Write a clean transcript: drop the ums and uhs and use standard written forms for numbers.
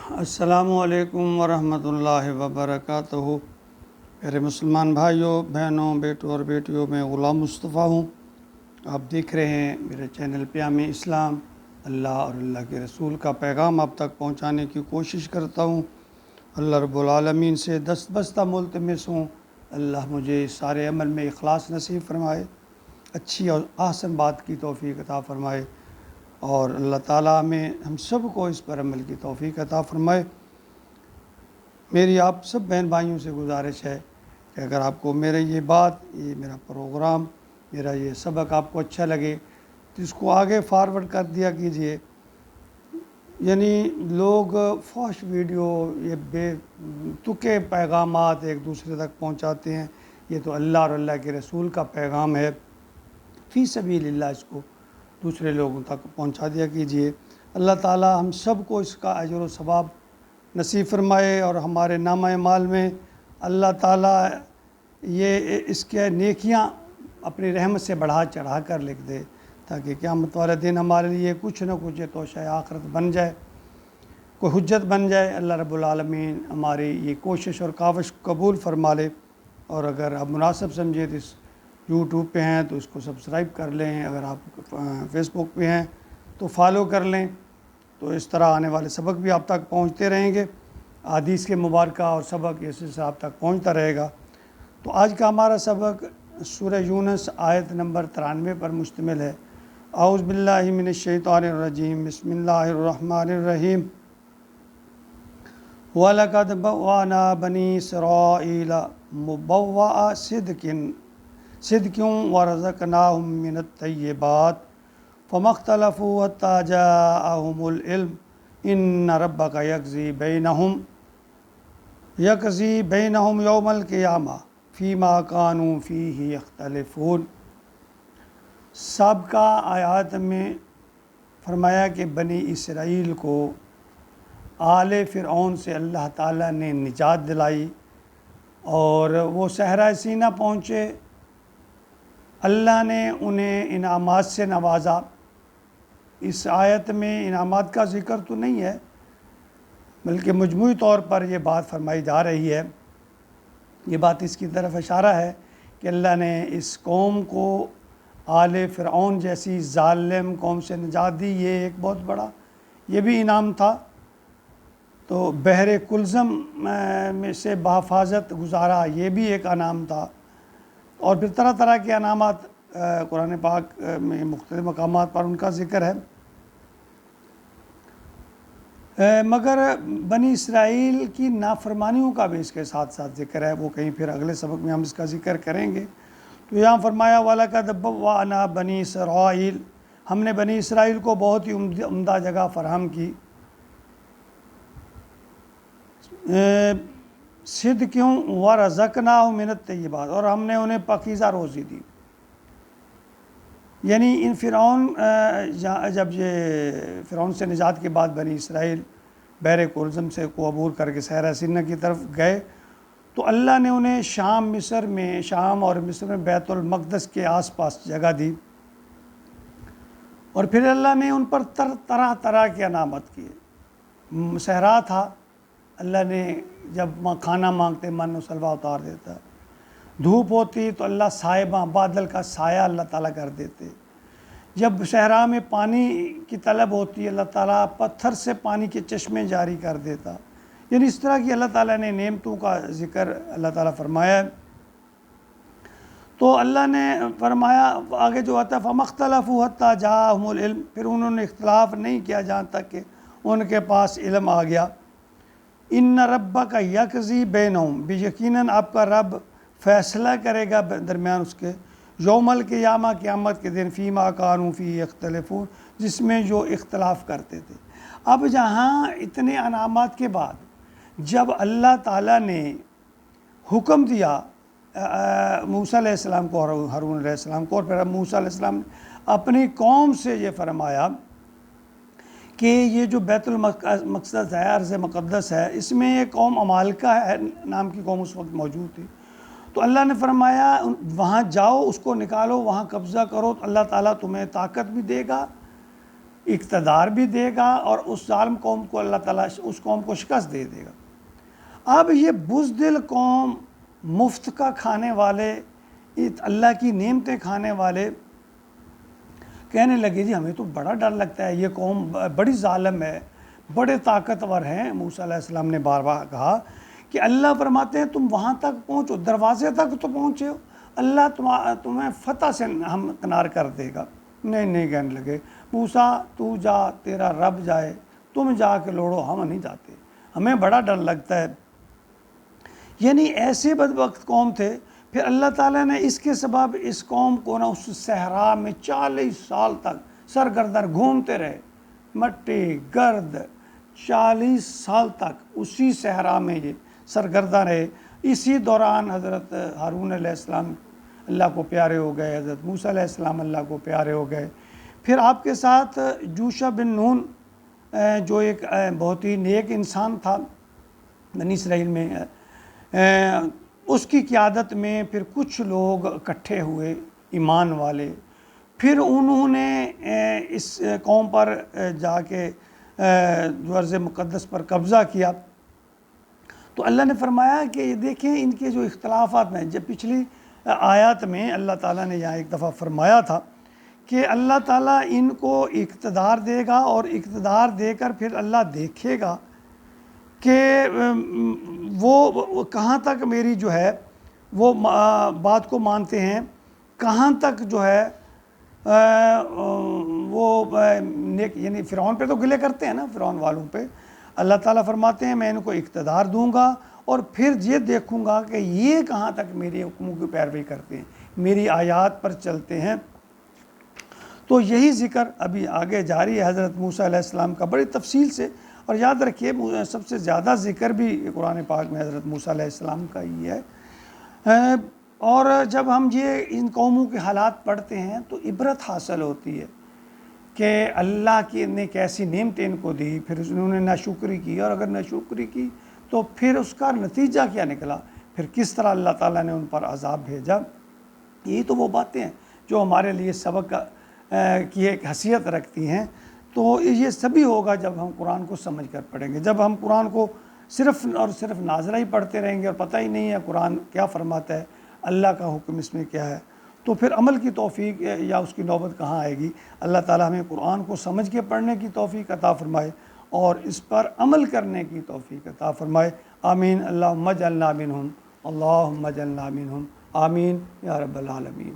السلام علیکم ورحمۃ اللہ وبرکاتہ۔ میرے مسلمان بھائیوں، بہنوں، بیٹوں اور بیٹیوں، میں غلام مصطفیٰ ہوں۔ آپ دیکھ رہے ہیں میرے چینل پیام اسلام۔ اللہ اور اللہ کے رسول کا پیغام آپ تک پہنچانے کی کوشش کرتا ہوں۔ اللہ رب العالمین سے دستبستہ ملتمس ہوں، اللہ مجھے اس سارے عمل میں اخلاص نصیب فرمائے، اچھی اور احسن بات کی توفیق عطا فرمائے، اور اللہ تعالیٰ ہمیں ہم سب کو اس پر عمل کی توفیق عطا فرمائے۔ میری آپ سب بہن بھائیوں سے گزارش ہے کہ اگر آپ کو میرا یہ میرا پروگرام، میرا یہ سبق آپ کو اچھا لگے تو اس کو آگے فارورڈ کر دیا کیجئے۔ یعنی لوگ فحش ویڈیو، یہ بے تکے پیغامات ایک دوسرے تک پہنچاتے ہیں۔ یہ تو اللہ اور اللہ کے رسول کا پیغام ہے، فی سبیل اللہ اس کو دوسرے لوگوں تک پہنچا دیا کیجئے۔ اللہ تعالی ہم سب کو اس کا اجر و ثواب نصیب فرمائے، اور ہمارے نامہ اعمال میں اللہ تعالی یہ اس کے نیکیاں اپنی رحمت سے بڑھا چڑھا کر لکھ دے، تاکہ قیامت والے دن ہمارے لیے کچھ نہ کچھ توشہ آخرت بن جائے، کوئی حجت بن جائے۔ اللہ رب العالمین ہماری یہ کوشش اور کاوش قبول فرما لے، اور اگر آپ مناسب سمجھے تو اس یوٹیوب پہ ہیں تو اس کو سبسکرائب کر لیں، اگر آپ فیس بک پہ ہیں تو فالو کر لیں، تو اس طرح آنے والے سبق بھی آپ تک پہنچتے رہیں گے، احادیث کے مبارکہ اور سبق اسی سے آپ تک پہنچتا رہے گا۔ تو آج کا ہمارا سبق سورہ یونس آیت نمبر 93 پر مشتمل ہے۔ اعوذ باللہ من الشیطان الرجیم، بسم اللہ الرحمن الرحیم۔ وَلَقَدْ بَوَّأْنَا بَنِي إِسْرَائِيلَ مُبَوَّأَ صِدْقٍ وَرَزَقْنَاهُم مِّنَ الطَّيِّبَاتِ فَمَا اخْتَلَفُوا حَتَّىٰ جَاءَهُمُ الْعِلْمُ إِنَّ رَبَّكَ يَقْضِي بَيْنَهُمْ يَوْمَ الْقِيَامَةِ فِيمَا كَانُوا فِيهِ يَخْتَلِفُونَ۔ سابقہ آیات میں فرمایا کہ بنی اسرائیل کو آل فرعون سے اللہ تعالیٰ نے نجات دلائی، اور وہ صحرائے سینا پہنچے، اللہ نے انہیں انعامات سے نوازا۔ اس آیت میں انعامات کا ذکر تو نہیں ہے، بلکہ مجموعی طور پر یہ بات فرمائی جا رہی ہے، یہ بات اس کی طرف اشارہ ہے کہ اللہ نے اس قوم کو آل فرعون جیسی ظالم قوم سے نجات دی۔ یہ ایک بہت بڑا یہ بھی انعام تھا۔ تو بحر کلزم میں سے بحفاظت گزارا، یہ بھی ایک انعام تھا، اور پھر طرح طرح کے انعامات قرآن پاک میں مختلف مقامات پر ان کا ذکر ہے۔ مگر بنی اسرائیل کی نافرمانیوں کا بھی اس کے ساتھ ساتھ ذکر ہے، وہ کہیں پھر اگلے سبق میں ہم اس کا ذکر کریں گے۔ تو یہاں فرمایا وَلَقَدْ بَوَّأْنَا بَنِي إِسْرَائِيلَ، ہم نے بنی اسرائیل کو بہت ہی عمدہ جگہ فراہم کی، صِدْقٍ وَرَزَقْنَاهُم مِّنَ الطَّيِّبَاتِ، اور ہم نے انہیں پاکیزہ روزی دی۔ یعنی ان فرعون جب یہ فرعون سے نجات کے بعد بنی اسرائیل بحر کلزم سے کو عبور کر کے صحرا سینا کی طرف گئے، تو اللہ نے انہیں شام اور مصر میں بیت المقدس کے آس پاس جگہ دی، اور پھر اللہ نے ان پر طرح طرح کے انعامات کیے۔ صحرا تھا، اللہ نے جب کھانا مانگتے من و سلوہ اتار دیتا، دھوپ ہوتی تو اللہ صائبہ بادل کا سایہ اللہ تعالیٰ کر دیتے، جب صحرا میں پانی کی طلب ہوتی اللہ تعالیٰ پتھر سے پانی کے چشمے جاری کر دیتا۔ یعنی اس طرح کی اللہ تعالیٰ نے نعمتوں کا ذکر اللہ تعالیٰ فرمایا ہے۔ تو اللہ نے فرمایا آگے جو آتا ہے فَمَا اخْتَلَفُوا حَتَّىٰ جَاءَهُمُ الْعِلْمُ، پھر انہوں نے اختلاف نہیں کیا جہاں تک کہ ان کے پاس علم آ گیا۔ إِنَّ رَبَّكَ يَقْضِي بَيْنَهُمْ، بھی یقیناً آپ کا رب فیصلہ کرے گا درمیان اس کے، یوم القیامہ، قیامت کے دن، فیما کانوا فیہ یختلفون، جس میں جو اختلاف کرتے تھے۔ اب جہاں اتنے انعامات کے بعد جب اللہ تعالیٰ نے حکم دیا موسیٰ علیہ السلام کو اور ہارون علیہ السلام کو، اور پھر موسیٰ علیہ السلام نے اپنی قوم سے یہ فرمایا کہ یہ جو بیت المقدس ہے، ارض مقدس ہے، اس میں ایک قوم عمالقہ ہے نام کی قوم اس وقت موجود تھی، تو اللہ نے فرمایا وہاں جاؤ، اس کو نکالو، وہاں قبضہ کرو، تو اللہ تعالیٰ تمہیں طاقت بھی دے گا، اقتدار بھی دے گا اور اس ظالم قوم کو اللہ تعالیٰ اس قوم کو شکست دے دے گا۔ اب یہ بزدل قوم، مفت کا کھانے والے، اللہ کی نعمتیں کھانے والے کہنے لگے جی ہمیں تو بڑا ڈر لگتا ہے، یہ قوم بڑی ظالم ہے، بڑے طاقتور ہیں۔ موسیٰ علیہ السلام نے بار بار کہا کہ اللہ فرماتے ہیں تم وہاں تک پہنچو، دروازے تک تو پہنچے ہو، اللہ تمہیں فتح سے ہم کنار کر دے گا۔ نہیں کہنے لگے موسیٰ تو جا، تیرا رب جائے، تم جا کے لوڑو، ہم نہیں جاتے، ہمیں بڑا ڈر لگتا ہے۔ یعنی ایسے بدبخت قوم تھے۔ پھر اللہ تعالیٰ نے اس کے سبب اس قوم کو نا اس صحرا میں 40 سال تک سرگردن گھومتے رہے، مٹی گرد، 40 سال تک اسی صحرا میں یہ سرگردن رہے۔ اسی دوران حضرت ہارون علیہ السلام اللہ کو پیارے ہو گئے، حضرت موسیٰ علیہ السلام اللہ کو پیارے ہو گئے۔ پھر آپ کے ساتھ یوشع بن نون جو ایک بہت ہی نیک انسان تھا بنی اسرائیل میں، اس کی قیادت میں پھر کچھ لوگ اکٹھے ہوئے ایمان والے، پھر انہوں نے اس قوم پر جا کے جو ارض مقدس پر قبضہ کیا۔ تو اللہ نے فرمایا کہ یہ دیکھیں ان کے جو اختلافات ہیں، جب پچھلی آیات میں اللہ تعالیٰ نے یہاں ایک دفعہ فرمایا تھا کہ اللہ تعالیٰ ان کو اقتدار دے گا اور اقتدار دے کر پھر اللہ دیکھے گا کہ وہ کہاں تک میری جو ہے وہ بات کو مانتے ہیں، کہاں تک جو ہے وہ یعنی فرعون پہ تو گلے کرتے ہیں نا، فرعون والوں پہ۔ اللہ تعالیٰ فرماتے ہیں میں ان کو اقتدار دوں گا اور پھر یہ دیکھوں گا کہ یہ کہاں تک میرے حکموں کی پیروی کرتے ہیں، میری آیات پر چلتے ہیں۔ تو یہی ذکر ابھی آگے جاری ہے حضرت موسیٰ علیہ السلام کا بڑی تفصیل سے، اور یاد رکھیے سب سے زیادہ ذکر بھی قرآن پاک میں حضرت موسیٰ علیہ السلام کا ہی ہے۔ اور جب ہم یہ ان قوموں کے حالات پڑھتے ہیں تو عبرت حاصل ہوتی ہے کہ اللہ کی نے کیسی نعمتیں ان کو دی، پھر انہوں نے ناشکری کی، اور اگر ناشکری کی تو پھر اس کا نتیجہ کیا نکلا، پھر کس طرح اللہ تعالیٰ نے ان پر عذاب بھیجا۔ یہی تو وہ باتیں ہیں جو ہمارے لیے سبق کی ایک حیثیت رکھتی ہیں۔ تو یہ سبھی ہوگا جب ہم قرآن کو سمجھ کر پڑھیں گے۔ جب ہم قرآن کو صرف اور صرف ناظرہ ہی پڑھتے رہیں گے اور پتہ ہی نہیں ہے قرآن کیا فرماتا ہے، اللہ کا حکم اس میں کیا ہے، تو پھر عمل کی توفیق یا اس کی نوبت کہاں آئے گی۔ اللہ تعالیٰ ہمیں قرآن کو سمجھ کے پڑھنے کی توفیق عطا فرمائے اور اس پر عمل کرنے کی توفیق عطا فرمائے۔ آمین۔ اللہم اجعلنا منہم، اللہم اجعلنا منہم، آمین یا رب العالمین۔